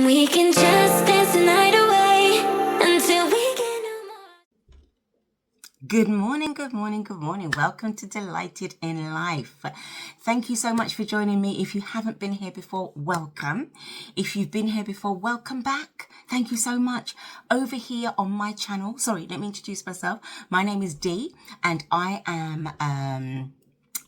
we can just dance the night away until we get no more. Good morning, good morning, good morning. Welcome to Delighted in Life. Thank you so much for joining me. If you haven't been here before, welcome. If you've been here before, welcome back. Thank you so much. Over here on my channel, let me introduce myself. My name is Dee and I am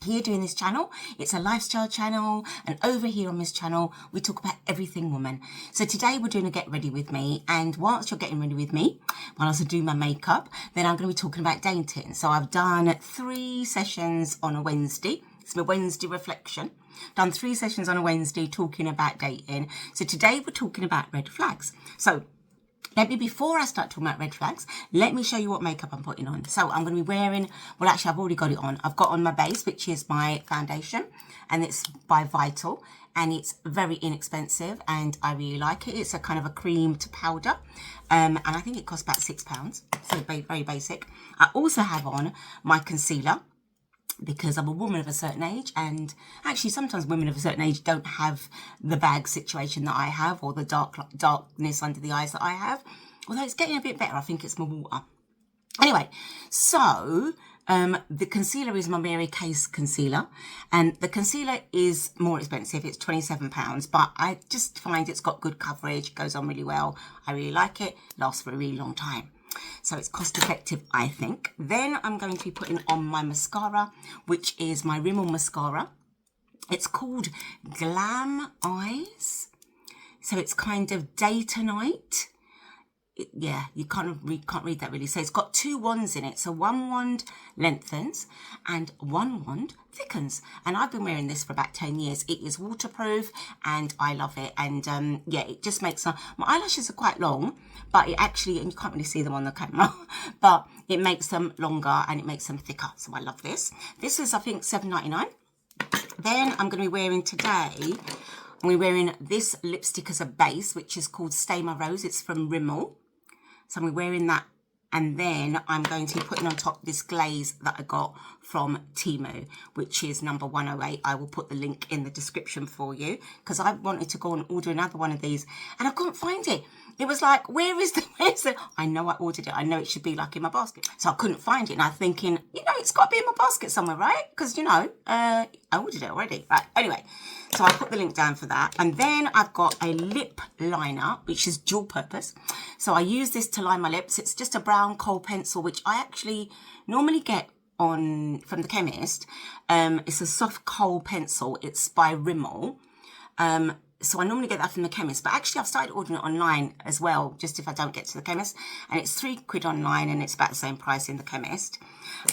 here doing this channel. It's a lifestyle channel, and over here on this channel we talk about everything woman. So today we're doing a get ready with me, and whilst you're getting ready with me, whilst I do my makeup, then I'm going to be talking about dating. So I've done 3 sessions on a Wednesday. It's my Wednesday reflection. Done 3 sessions on a Wednesday talking about dating. So today we're talking about red flags. So before I start talking about red flags, let me show you what makeup I'm putting on. So I'm going to be wearing, well actually I've already got it on. I've got on my base, which is my foundation, and it's by Vital, and it's very inexpensive and I really like it. It's a kind of a cream to powder, and I think it costs about £6, so very basic. I also have on my concealer, because I'm a woman of a certain age, and actually sometimes women of a certain age don't have the bag situation that I have, or the darkness under the eyes that I have. Although it's getting a bit better, I think it's my water. Anyway, so the concealer is my Mary Case concealer, and the concealer is more expensive. It's £27, but I just find it's got good coverage, goes on really well. I really like it, lasts for a really long time. So it's cost effective, I think. Then I'm going to be putting on my mascara, which is my Rimmel mascara. It's called Glam Eyes. So it's kind of day to night. You can't read that really. So it's got 2 wands in it. So 1 wand lengthens and 1 wand thickens. And I've been wearing this for about 10 years. It is waterproof and I love it. And it just makes my eyelashes are quite long, but it actually, and you can't really see them on the camera, but it makes them longer and it makes them thicker. So I love this. This is, I think, $7.99. Then I'm going to be wearing today, I'm wearing this lipstick as a base, which is called Stay My Rose. It's from Rimmel. So I'm wearing that, and then I'm going to be putting on top this glaze that I got from Temu, which is number 108. I will put the link in the description for you, because I wanted to go and order another one of these and I couldn't find it. It was like, where's the, I know I ordered it. I know it should be like in my basket. So I couldn't find it. And I'm thinking, it's got to be in my basket somewhere, right? Because, I ordered it already. Right. Anyway, so I'll put the link down for that. And then I've got a lip liner, which is dual purpose. So I use this to line my lips. It's just a brown kohl pencil, which I actually normally get from the chemist. It's a soft kohl pencil. It's by Rimmel. So I normally get that from the chemist, but actually I've started ordering it online as well, just if I don't get to the chemist. And it's £3 online and it's about the same price in the chemist.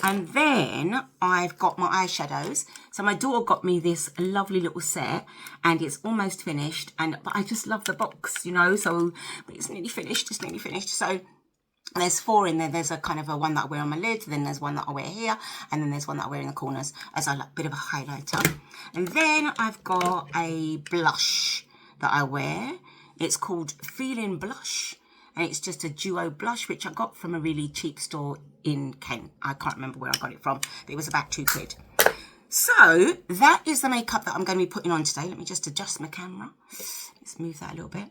And then I've got my eyeshadows. So my daughter got me this lovely little set and it's almost finished. But I just love the box, so it's nearly finished, So there's 4 in there. There's a kind of a one that I wear on my lid, then there's one that I wear here, and then there's one that I wear in the corners as a bit of a highlighter. And then I've got a blush that I wear. It's called Feeling Blush, and it's just a duo blush, which I got from a really cheap store in Kent. I can't remember where I got it from, but it was about £2. So that is the makeup that I'm going to be putting on today. Let me just adjust my camera. Let's move that a little bit.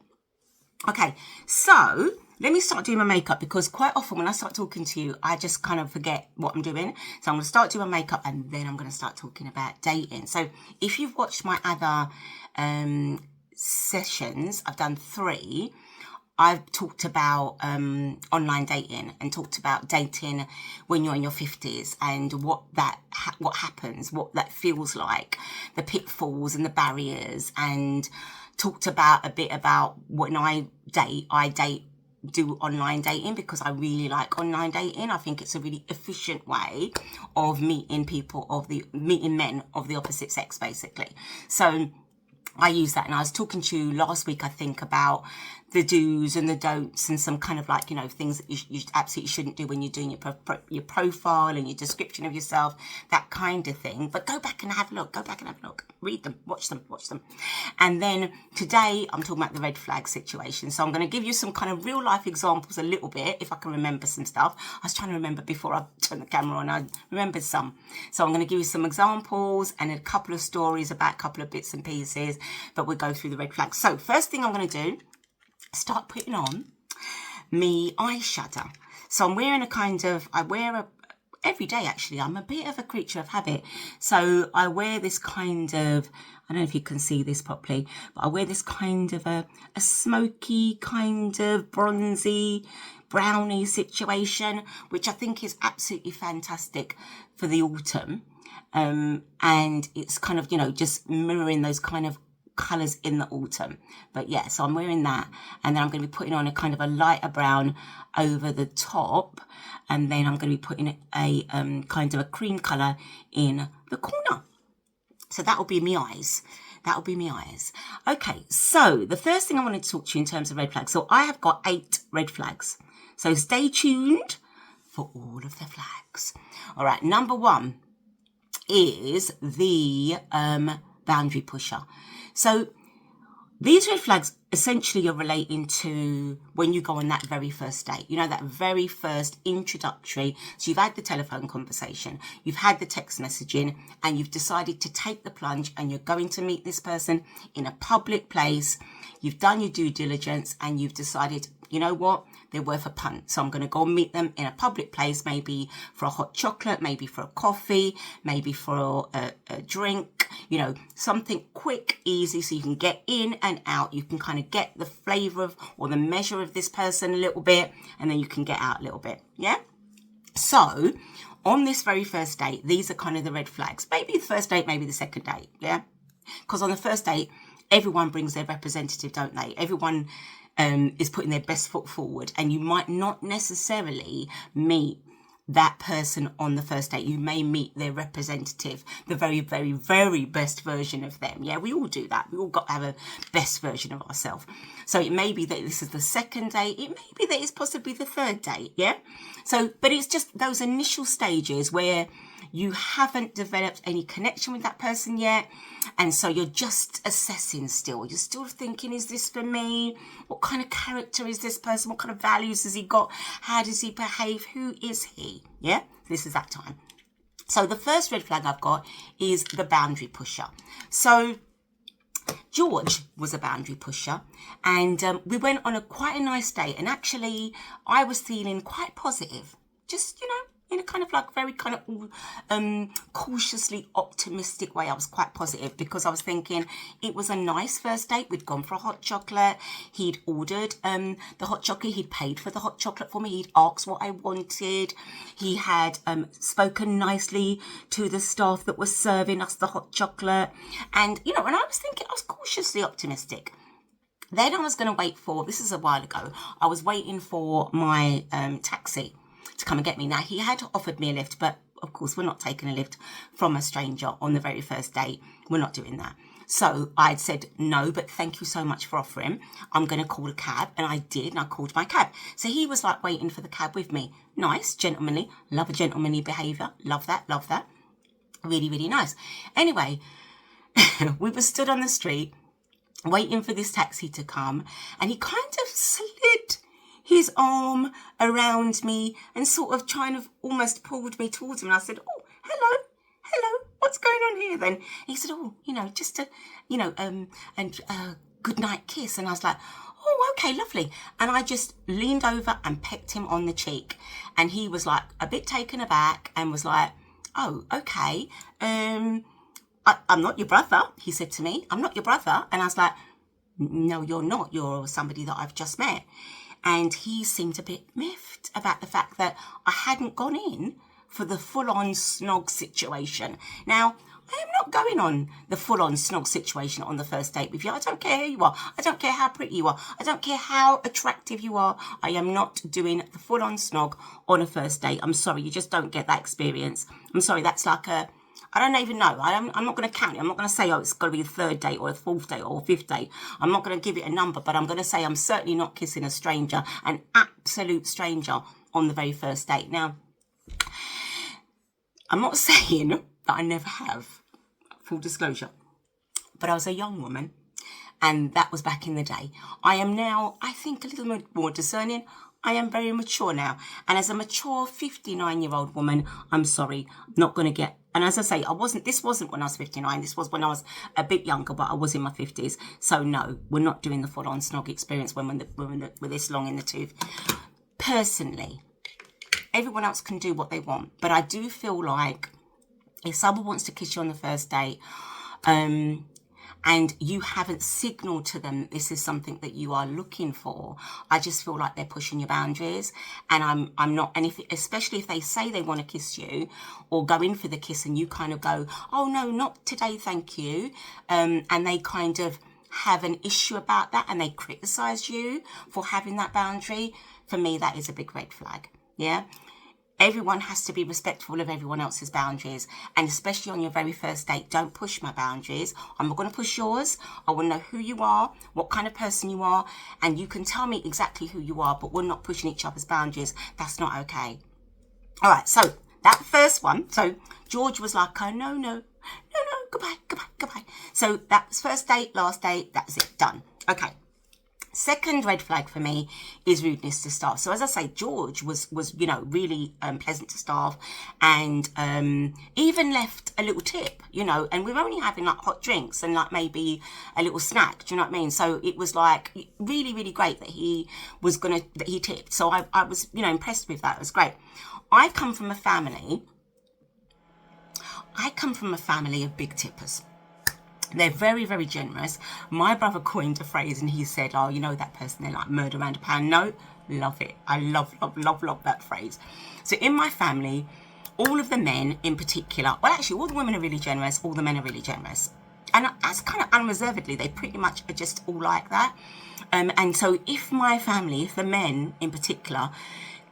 Okay, so let me start doing my makeup, because quite often when I start talking to you, I just kind of forget what I'm doing. So I'm going to start doing my makeup and then I'm going to start talking about dating. So if you've watched my other sessions, I've done 3. I've talked about online dating and talked about dating when you're in your 50s and what happens, what that feels like, the pitfalls and the barriers, and talked about a bit about when I do online dating, because I really like online dating. I think it's a really efficient way of meeting men of the opposite sex, basically. So I use that, and I was talking to you last week, I think, about the do's and the don'ts and some kind of like, things that you absolutely shouldn't do when you're doing your profile and your description of yourself, that kind of thing. But go back and have a look. Read them, watch them. And then today I'm talking about the red flag situation. So I'm going to give you some kind of real life examples a little bit, if I can remember some stuff. I was trying to remember before I turned the camera on. I remembered some. So I'm going to give you some examples and a couple of stories about a couple of bits and pieces, but we'll go through the red flags. So first thing I'm going to do start putting on me eyeshadow. So I'm wearing every day actually. I'm a bit of a creature of habit. So I wear this kind of, I don't know if you can see this properly, but I wear this kind of a smoky, kind of bronzy, browny situation, which I think is absolutely fantastic for the autumn. And it's kind of, just mirroring those kind of colours in the autumn. But yeah, so I'm wearing that, and then I'm going to be putting on a kind of a lighter brown over the top, and then I'm going to be putting a kind of a cream colour in the corner. So that'll be my eyes. Okay, so the first thing I want to talk to you in terms of red flags. So I have got 8 red flags. So stay tuned for all of the flags. All right, number 1 is the boundary pusher. So these red flags essentially are relating to when you go on that very first date, that very first introductory. So you've had the telephone conversation, you've had the text messaging, and you've decided to take the plunge, and you're going to meet this person in a public place. You've done your due diligence, and you've decided, you know what, they're worth a punt. So I'm going to go and meet them in a public place, maybe for a hot chocolate, maybe for a coffee, maybe for a drink, something quick, easy, so you can get in and out. You can kind of get the flavour of or the measure of this person a little bit, and then you can get out a little bit. Yeah. So on this very first date, these are kind of the red flags. Maybe the first date, maybe the second date. Yeah. Because on the first date, everyone brings their representative, don't they? Everyone is putting their best foot forward, and you might not necessarily meet that person on the first date. You may meet their representative, the very, very, very best version of them. Yeah, we all do that. We all got to have a best version of ourselves. So it may be that this is the second date. It may be that it's possibly the third date. Yeah. So, but it's just those initial stages where you haven't developed any connection with that person yet. And so you're just assessing still. You're still thinking, is this for me? What kind of character is this person? What kind of values has he got? How does he behave? Who is he? Yeah, this is that time. So the first red flag I've got is the boundary pusher. So George was a boundary pusher, and we went on quite a nice date. And actually, I was feeling quite positive. Just, in a kind of like very kind of cautiously optimistic way. I was quite positive because I was thinking it was a nice first date. We'd gone for a hot chocolate. He'd ordered the hot chocolate. He'd paid for the hot chocolate for me. He'd asked what I wanted. He had spoken nicely to the staff that was serving us the hot chocolate. And, and I was thinking, I was cautiously optimistic. Then I was going to wait for, this is a while ago, I was waiting for my taxi to come and get me. Now, he had offered me a lift, but of course, we're not taking a lift from a stranger on the very first date. We're not doing that. So I'd said, no, but thank you so much for offering. I'm going to call a cab. And I did, and I called my cab. So he was like waiting for the cab with me. Nice, gentlemanly. Love a gentlemanly behaviour. Love that. Really, really nice. Anyway, we were stood on the street waiting for this taxi to come, and he kind of slid his arm around me and sort of trying to almost pulled me towards him. And I said, oh, hello, what's going on here then? He said, oh, just a, good night kiss. And I was like, oh, okay, lovely. And I just leaned over and pecked him on the cheek. And he was like a bit taken aback and was like, oh, okay. I'm not your brother, he said to me. I'm not your brother. And I was like, no, you're not. You're somebody that I've just met. And he seemed a bit miffed about the fact that I hadn't gone in for the full-on snog situation. Now, I am not going on the full-on snog situation on the first date with you. I don't care who you are. I don't care how pretty you are. I don't care how attractive you are. I am not doing the full-on snog on a first date. I'm sorry, you just don't get that experience. I'm sorry, that's like I don't even know. I'm not going to count it. I'm not going to say, oh, it's got to be the third date or the fourth date or fifth date. I'm not going to give it a number, but I'm going to say I'm certainly not kissing a stranger, an absolute stranger, on the very first date. Now, I'm not saying that I never have, full disclosure, but I was a young woman And that was back in the day. I am now, I think, a little more discerning. I am very mature now. And as a mature 59-year-old woman, I'm sorry, I'm not going to get... And as I say, this wasn't when I was 59. This was when I was a bit younger, but I was in my 50s. So no, we're not doing the full-on snog experience when we're this long in the tooth. Personally, everyone else can do what they want. But I do feel like if someone wants to kiss you on the first date, and you haven't signaled to them this is something that you are looking for, I just feel like they're pushing your boundaries. And I'm not, and especially if they say they want to kiss you or go in for the kiss and you kind of go, oh no, not today, thank you. And they kind of have an issue about that and they criticize you for having that boundary. For me, that is a big red flag. Yeah. Everyone has to be respectful of everyone else's boundaries. And especially on your very first date, don't push my boundaries. I'm not going to push yours. I want to know who you are, what kind of person you are. And you can tell me exactly who you are, but we're not pushing each other's boundaries. That's not okay. All right. So that first one. So George was like, oh, no, goodbye. So that was first date, last date. That's it. Done. Okay. Second red flag for me is rudeness to staff. So as I say, George was really pleasant to staff and even left a little tip, and we were only having like hot drinks and like maybe a little snack. Do you know what I mean? So it was like really, really great that he tipped. So I was, impressed with that. It was great. I come from a family of big tippers. They're very, very generous. My brother coined a phrase and he said, oh, that person, they like murder around a pound note. Love it. I love that phrase. So in my family, all of the men in particular, well, actually, all the women are really generous. All the men are really generous. And that's kind of unreservedly, they pretty much are just all like that. And so if the men in particular,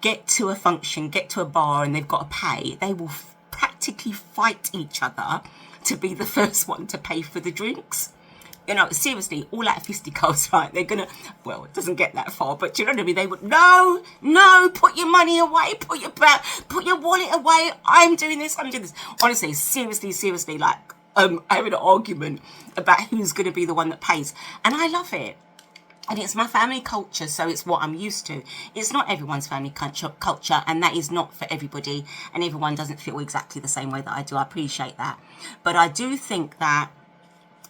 get to a function, get to a bar and they've got to pay, they will practically fight each other to be the first one to pay for the drinks. Seriously, all out of fisticuffs, right? They're gonna, well, it doesn't get that far, but you know what I mean? They would, no, put your money away, put your wallet away. I'm doing this. Honestly, seriously, like, having an argument about who's gonna be the one that pays. And I love it. And it's my family culture, so it's what I'm used to. It's not everyone's family culture, and that is not for everybody, and everyone doesn't feel exactly the same way that I do. I appreciate that. But I do think that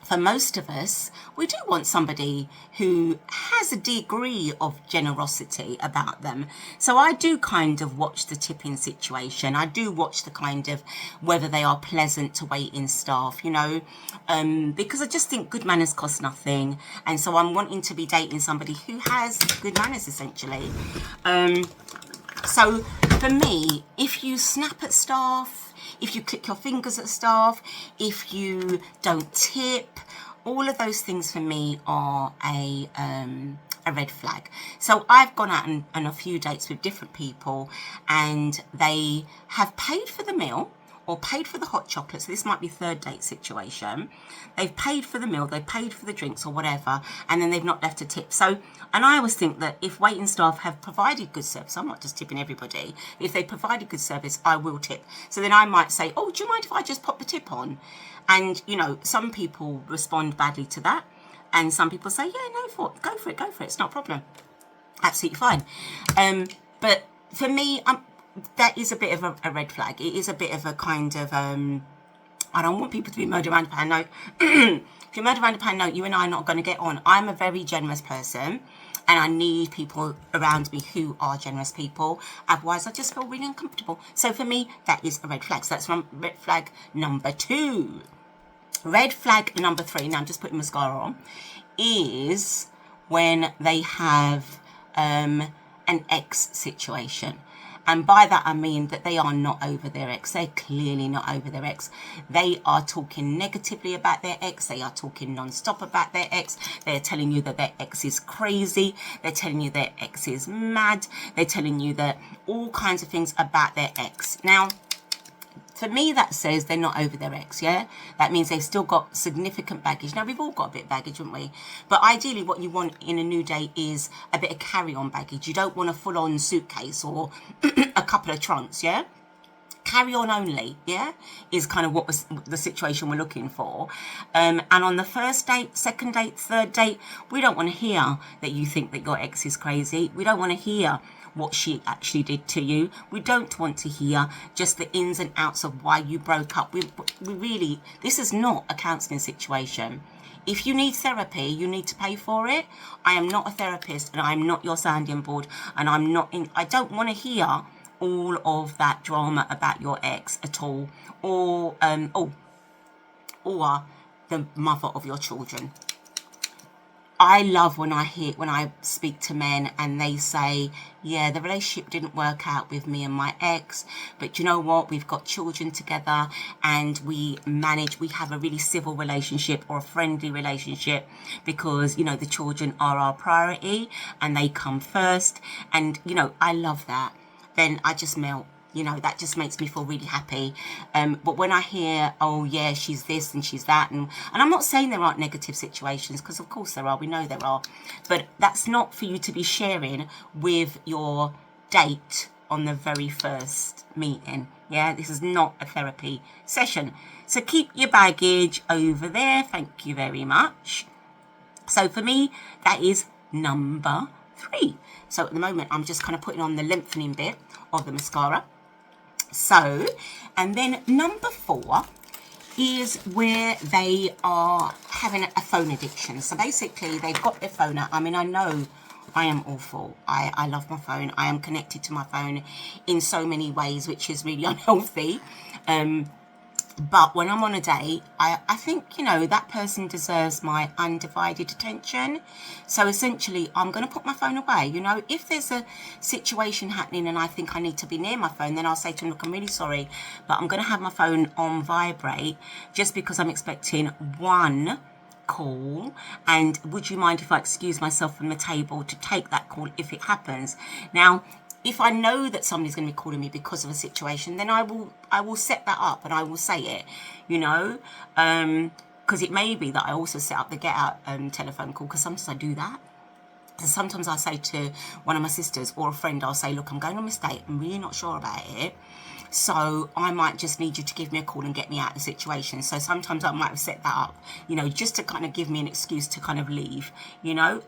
for most of us, we do want somebody who has a degree of generosity about them. So I do kind of watch the tipping situation. I do watch the kind of whether they are pleasant to wait-in staff, because I just think good manners cost nothing. And so I'm wanting to be dating somebody who has good manners, essentially. So for me, if you snap at staff, if you click your fingers at staff, if you don't tip, all of those things for me are a red flag. So I've gone out on a few dates with different people and they have paid for the meal or paid for the hot chocolate. So this might be third date situation. They've paid for the meal, they've paid for the drinks or whatever, and then they've not left a tip. So, and I always think that if waiting staff have provided good service, I'm not just tipping everybody, if they provided good service, I will tip. So then I might say, oh, do you mind if I just pop the tip on? And, some people respond badly to that. And some people say, yeah, no, go for it. It's not a problem. Absolutely fine. But for me, that is a bit of a red flag. It is a bit of a kind of, I don't want people to be murder around a pound note. If you're murder around a pound note, you and I are not going to get on. I'm a very generous person and I need people around me who are generous people. Otherwise, I just feel really uncomfortable. So for me, that is a red flag. So that's red flag number 2. Red flag number 3, now I'm just putting mascara on, is when they have an ex situation. And by that, I mean that they are not over their ex. They're clearly not over their ex. They are talking negatively about their ex. They are talking non-stop about their ex. They're telling you that their ex is crazy. They're telling you their ex is mad. They're telling you that all kinds of things about their ex. Now, for me, that says they're not over their ex, yeah? That means they've still got significant baggage. Now, we've all got a bit of baggage, haven't we? But ideally, what you want in a new date is a bit of carry-on baggage. You don't want a full-on suitcase or a couple of trunks, yeah? carry on only, yeah, is kind of what was the situation we're looking for. And on the first date, second date, third date, we don't want to hear that you think that your ex is crazy. We don't want to hear what she actually did to you. We don't want to hear just the ins and outs of why you broke up. We really, this is not a counselling situation. If you need therapy, you need to pay for it. I am not a therapist, and I'm not your sounding board, and I don't want to hear all of that drama about your ex at all, or the mother of your children. I love when I speak to men and they say, yeah, the relationship didn't work out with me and my ex, but you know what? We've got children together and we have a really civil relationship or a friendly relationship because, you know, the children are our priority and they come first. And, you know, I love that. Then I just melt. You know, that just makes me feel really happy. But when I hear, oh, yeah, she's this and she's that, and I'm not saying there aren't negative situations, because of course there are. We know there are. But that's not for you to be sharing with your date on the very first meeting. Yeah, this is not a therapy session. So keep your baggage over there. Thank you very much. So for me, that is number 3. So at the moment, I'm just kind of putting on the lengthening bit of the mascara. So, and then number 4 is where they are having a phone addiction. So basically, they've got their phone out. I mean, I know I am awful. I love my phone. I am connected to my phone in so many ways, which is really unhealthy. But when I'm on a date, I think, you know, that person deserves my undivided attention. So essentially, I'm going to put my phone away. You know, if there's a situation happening and I think I need to be near my phone, then I'll say to them, look, I'm really sorry, but I'm going to have my phone on vibrate just because I'm expecting one call, and would you mind if I excuse myself from the table to take that call if it happens? Now, if I know that somebody's going to be calling me because of a situation, then I will set that up and I will say it, you know, because it may be that I also set up the get out telephone call, because sometimes I do that. And sometimes I say to one of my sisters or a friend, I'll say, look, I'm going on this date, I'm really not sure about it, so I might just need you to give me a call and get me out of the situation. So sometimes I might have set that up, you know, just to kind of give me an excuse to kind of leave, you know.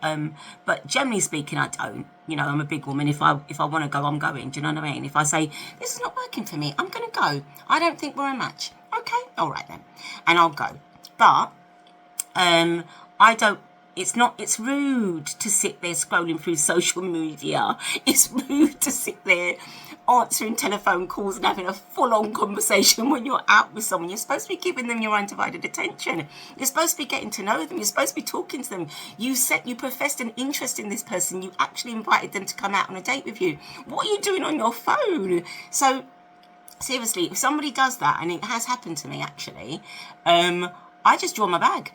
But generally speaking, I don't. You know, I'm a big woman. If I want to go, I'm going. Do you know what I mean? If I say, this is not working for me, I'm going to go. I don't think we're a match. Okay, all right then. And I'll go. But I don't. It's rude to sit there scrolling through social media. It's rude to sit there answering telephone calls and having a full-on conversation when you're out with someone. You're supposed to be giving them your undivided attention. You're supposed to be getting to know them. You're supposed to be talking to them. You professed an interest in this person. You actually invited them to come out on a date with you. What are you doing on your phone? So seriously, if somebody does that, and it has happened to me actually, I just draw my bag.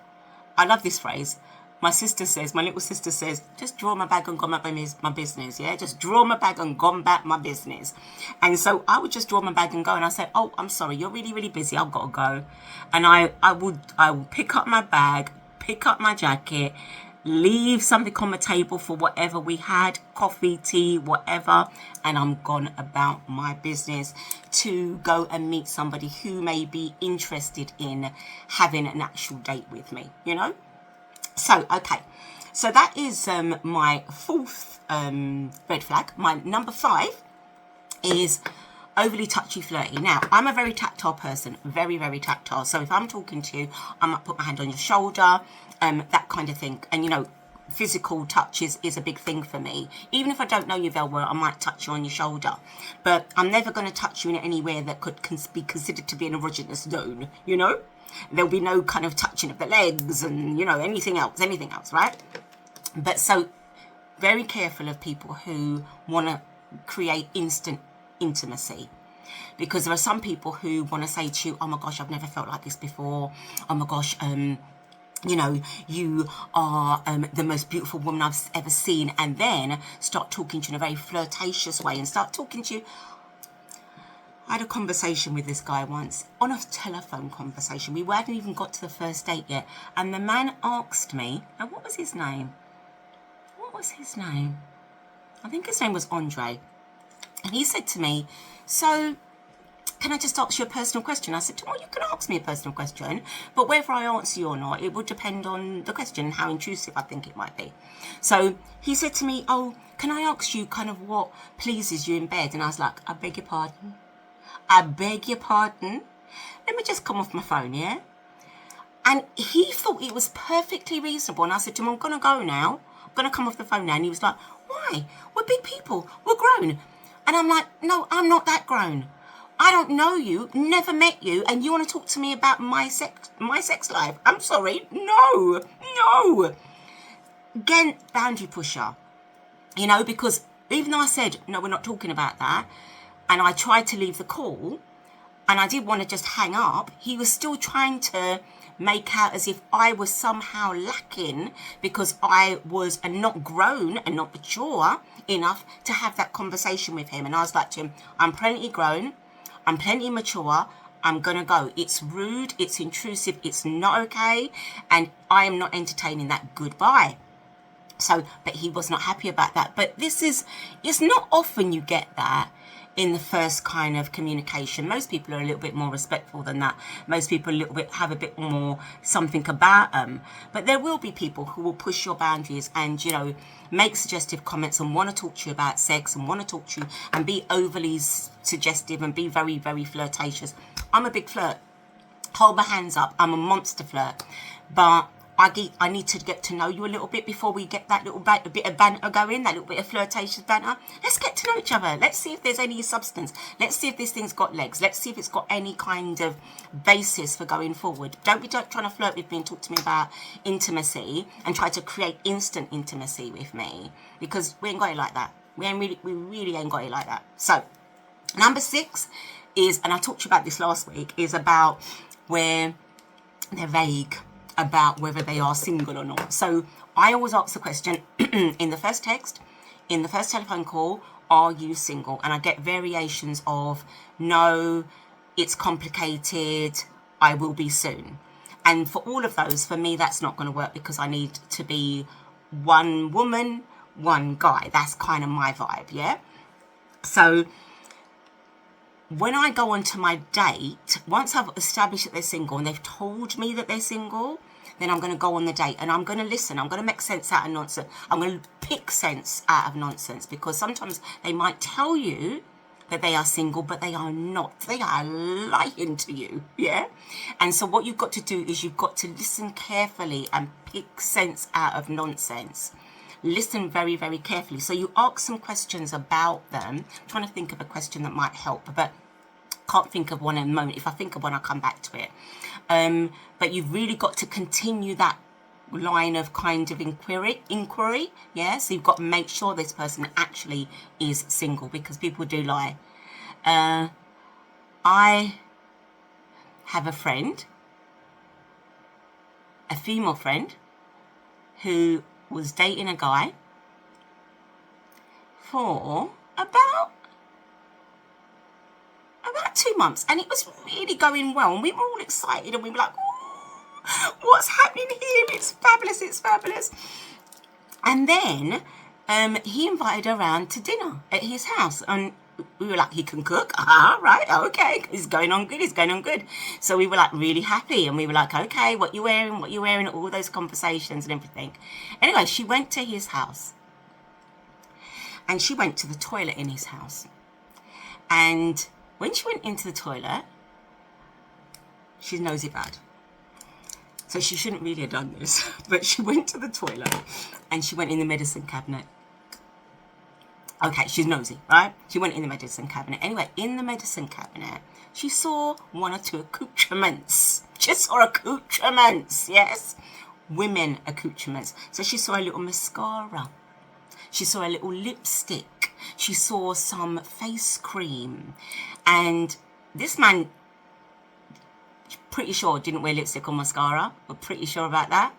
I love this phrase. My little sister says, just draw my bag and go about my business, yeah? Just draw my bag and go about my business. And so I would just draw my bag and go, and I say, oh, I'm sorry, you're really, really busy, I've got to go. And I will pick up my bag, pick up my jacket, leave something on the table for whatever we had, coffee, tea, whatever, and I'm gone about my business to go and meet somebody who may be interested in having an actual date with me, you know? So, okay, so that is my 4th red flag. My number 5 is overly touchy flirty. Now, I'm a very tactile person, very, very tactile. So if I'm talking to you, I might put my hand on your shoulder, that kind of thing. And, you know, physical touch is a big thing for me. Even if I don't know you very well, I might touch you on your shoulder. But I'm never going to touch you in anywhere that could be considered to be an erogenous zone, you know? There'll be no kind of touching of the legs and, you know, anything else, right? But so very careful of people who want to create instant intimacy, because there are some people who want to say to you, oh my gosh, I've never felt like this before. Oh my gosh, you know, you are the most beautiful woman I've ever seen, and then start talking to you in a very flirtatious way and start talking to you. I had a conversation with this guy once, on a telephone conversation. We hadn't even got to the first date yet. And the man asked me, now what was his name? I think his name was Andre. And he said to me, so can I just ask you a personal question? I said, well, you can ask me a personal question, but whether I answer you or not, it would depend on the question and how intrusive I think it might be. So he said to me, oh, can I ask you kind of what pleases you in bed? And I was like, I beg your pardon. I beg your pardon. Let me just come off my phone, yeah? And he thought it was perfectly reasonable. And I said to him, I'm going to go now. I'm going to come off the phone now. And he was like, why? We're big people. We're grown. And I'm like, no, I'm not that grown. I don't know you, never met you, and you want to talk to me about my sex life? I'm sorry. No. Again, boundary pusher. You know, because even though I said, no, we're not talking about that, and I tried to leave the call, and I did want to just hang up, he was still trying to make out as if I was somehow lacking because I was not grown and not mature enough to have that conversation with him. And I was like to him, I'm plenty grown, I'm plenty mature, I'm gonna go. It's rude, it's intrusive, it's not okay, and I am not entertaining that. Goodbye. So, but he was not happy about that. But it's not often you get that in the first kind of communication. Most people are a little bit more respectful than that. Most people have a bit more something about them. But there will be people who will push your boundaries and, you know, make suggestive comments and want to talk to you about sex and want to talk to you and be overly suggestive and be very, very flirtatious. I'm a big flirt. Hold my hands up. I'm a monster flirt. But I need to get to know you a little bit before we get that little bit of banter going, that little bit of flirtatious banter. Let's get to know each other. Let's see if there's any substance. Let's see if this thing's got legs. Let's see if it's got any kind of basis for going forward. Don't be trying to flirt with me and talk to me about intimacy and try to create instant intimacy with me, because we ain't got it like that. We really ain't got it like that. So, number 6 is, and I talked to you about this last week, is about where they're vague about whether they are single or not. So I always ask the question in the first text, in the first telephone call, are you single? And I get variations of, no, it's complicated, I will be soon. And for all of those, for me, that's not going to work, because I need to be one woman, one guy. That's kind of my vibe, yeah? So when I go on to my date, once I've established that they're single and they've told me that they're single, then I'm going to go on the date and I'm going to listen. I'm going to make sense out of nonsense. I'm going to pick sense out of nonsense, because sometimes they might tell you that they are single, but they are not. They are lying to you, yeah? And so what you've got to do is you've got to listen carefully and pick sense out of nonsense. Listen very, very carefully. So you ask some questions about them. I'm trying to think of a question that might help, but can't think of one in a moment. If I think of one, I'll come back to it. But you've really got to continue that line of kind of inquiry, yeah? So you've got to make sure this person actually is single, because people do lie. I have a friend, a female friend, who was dating a guy for about 2 months, and it was really going well, and we were all excited, and we were like, ooh, what's happening here? It's fabulous. And then he invited her around to dinner at his house, and we were like, he can cook? Right, okay, it's going on good. So we were like really happy, and we were like, okay, what you wearing, all those conversations and everything. Anyway, she went to his house, and she went to the toilet in his house, and when she went into the toilet, she's nosy bad. So she shouldn't really have done this, but she went to the toilet and she went in the medicine cabinet. Okay, she's nosy, right? She went in the medicine cabinet. Anyway, in the medicine cabinet, she saw 1 or 2 accoutrements. She saw accoutrements, yes? Women accoutrements. So she saw a little mascara. She saw a little lipstick. She saw some face cream. And this man, pretty sure, didn't wear lipstick or mascara. We're pretty sure about that.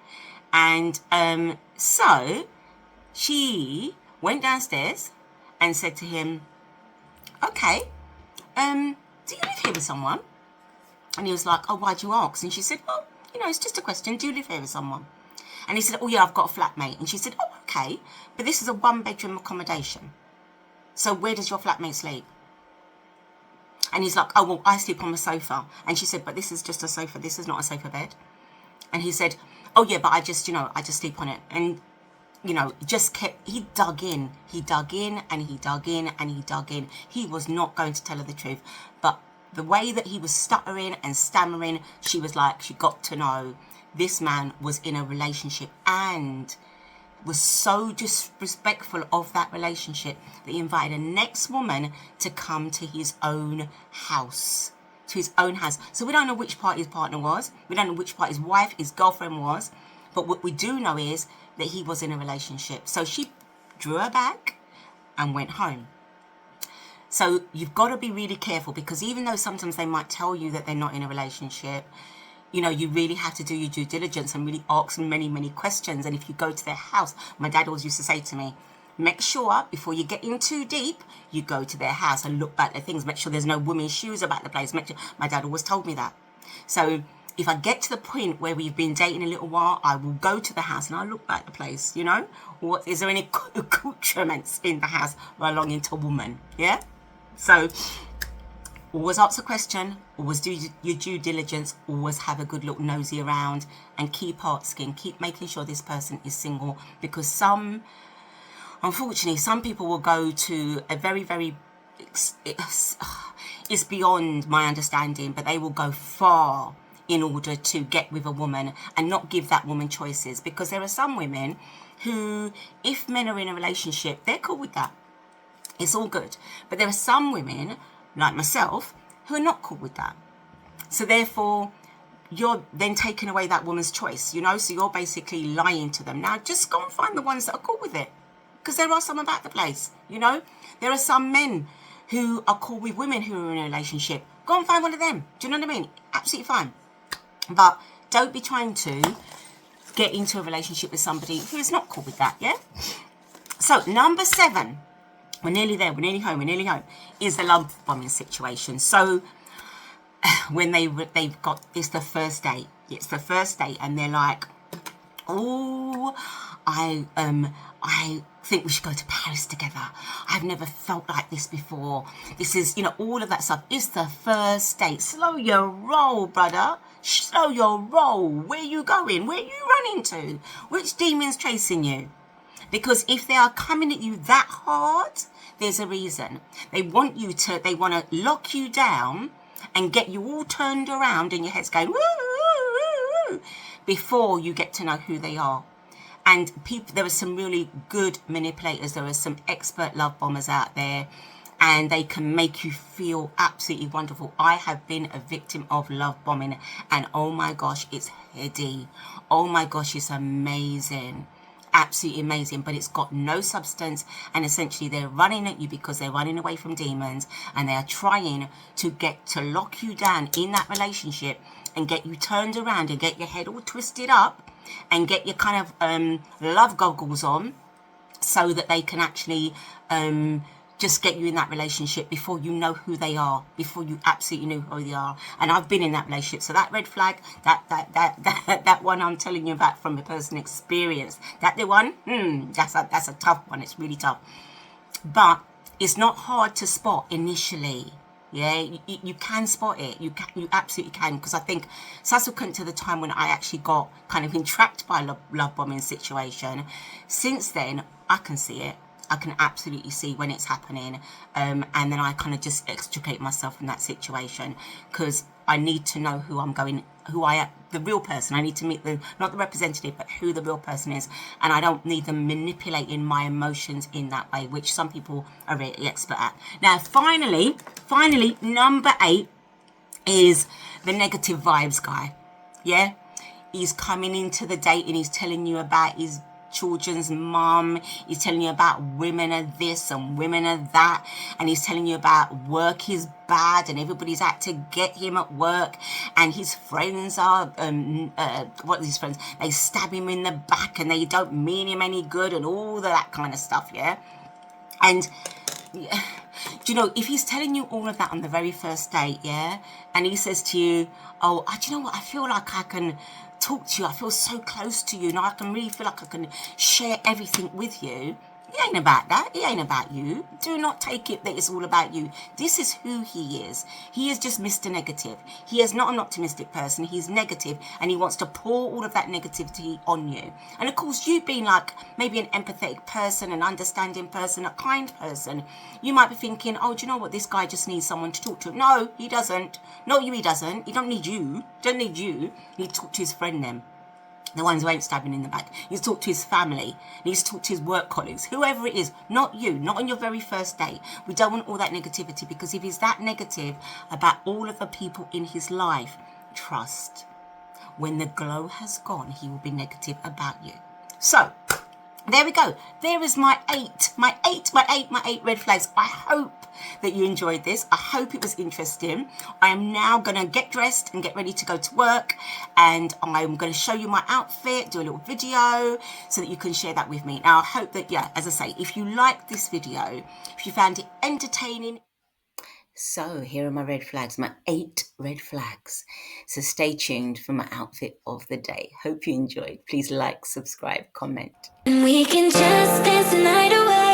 And so she went downstairs and said to him, okay, do you live here with someone? And he was like, oh, why'd you ask? And she said, well, it's just a question. Do you live here with someone? And he said, oh, yeah, I've got a flatmate. And she said, oh, okay, but this is a 1-bedroom accommodation. So where does your flatmate sleep? And he's like, oh, well, I sleep on the sofa. And she said, but this is just a sofa. This is not a sofa bed. And he said, oh, yeah, but I just sleep on it. And, just kept, he dug in and he dug in and he dug in. He was not going to tell her the truth. But the way that he was stuttering and stammering, she was like, she got to know this man was in a relationship and was so disrespectful of that relationship that he invited a next woman to come to his own house. So we don't know which part his partner was. We don't know which part his wife, his girlfriend was. But what we do know is that he was in a relationship. So she drew her back and went home. So you've got to be really careful, because even though sometimes they might tell you that they're not in a relationship, you really have to do your due diligence and really ask many, many questions. And if you go to their house, my dad always used to say to me, make sure before you get in too deep, you go to their house and look back at things. Make sure there's no women's shoes about the place. My dad always told me that. So if I get to the point where we've been dating a little while, I will go to the house and I'll look back at the place, Or is there any accoutrements in the house belonging to a woman? Yeah? So always ask a question, always do your due diligence, always have a good look nosy around, and keep asking, keep making sure this person is single, because unfortunately, some people will go to a very, very, it's beyond my understanding, but they will go far in order to get with a woman and not give that woman choices, because there are some women who, if men are in a relationship, they're cool with that. It's all good. But there are some women, like myself, who are not cool with that. So therefore, you're then taking away that woman's choice, so you're basically lying to them. Now, just go and find the ones that are cool with it, because there are some about the place, There are some men who are cool with women who are in a relationship. Go and find one of them. Do you know what I mean? Absolutely fine. But don't be trying to get into a relationship with somebody who is not cool with that, yeah? So, number 7. We're nearly there. We're nearly home. Is the love bombing situation. So when they've got, it's the first date. It's the first date, and they're like, oh, I think we should go to Paris together. I've never felt like this before. This is, all of that stuff. It's the first date. Slow your roll, brother. Slow your roll. Where you going? Where you running to? Which demon's chasing you? Because if they are coming at you that hard, there's a reason. They want to lock you down and get you all turned around and your head's going, woo, woo, woo, woo, before you get to know who they are. And there are some really good manipulators. There are some expert love bombers out there, and they can make you feel absolutely wonderful. I have been a victim of love bombing, and oh my gosh, it's heady. Oh my gosh, it's amazing. Absolutely amazing, but it's got no substance, and essentially they're running at you because they're running away from demons, and they are trying to lock you down in that relationship and get you turned around and get your head all twisted up and get your kind of love goggles on, so that they can actually just get you in that relationship before you know who they are, before you absolutely know who they are. And I've been in that relationship, so that red flag, that one I'm telling you about from a personal experience, that's a tough one. It's really tough, but it's not hard to spot initially. Yeah, you can spot it. You absolutely can, because I think subsequent to the time when I actually got kind of entrapped by a love bombing situation, since then I can see it. I can absolutely see when it's happening, and then I kind of just extricate myself from that situation, because I need to know the real person. I need to meet not the representative, but who the real person is, and I don't need them manipulating my emotions in that way, which some people are really expert at. Now, finally, number 8 is the negative vibes guy. Yeah, he's coming into the date and he's telling you about his children's mum. He's telling you about women are this and women are that, and he's telling you about work is bad and everybody's out to get him at work, and his friends are what are his friends, they stab him in the back and they don't mean him any good and all that kind of stuff. Yeah, and do you know, if he's telling you all of that on the very first date, yeah, and he says to you, oh, do you know what, I feel like I can talk to you, I feel so close to you, and I can really feel like I can share everything with you, It ain't about that. It ain't about you. Do not take it that it's all about you. This is who he is. He is just Mr. Negative. He is not an optimistic person. He's negative and he wants to pour all of that negativity on you. And of course, you being like maybe an empathetic person, an understanding person, a kind person, you might be thinking, oh, do you know what? This guy just needs someone to talk to. No, he doesn't. No, he doesn't. He don't need you. Don't need you. He need to talk to his friend then. The ones who ain't stabbing in the back. He needs to talk to his family. He needs to talk to his work colleagues. Whoever it is, not you, not on your very first date. We don't want all that negativity, because if he's that negative about all of the people in his life, trust, when the glow has gone, he will be negative about you. So, there we go. There is my eight red flags. I hope that you enjoyed this. I hope it was interesting. I am now going to get dressed and get ready to go to work, and I'm going to show you my outfit, do a little video so that you can share that with me. Now, I hope that, yeah, as I say, if you liked this video, if you found it entertaining. So here are my red flags, my 8 red flags. So stay tuned for my outfit of the day. Hope you enjoyed. Please like, subscribe, comment. And we can just dance the night away.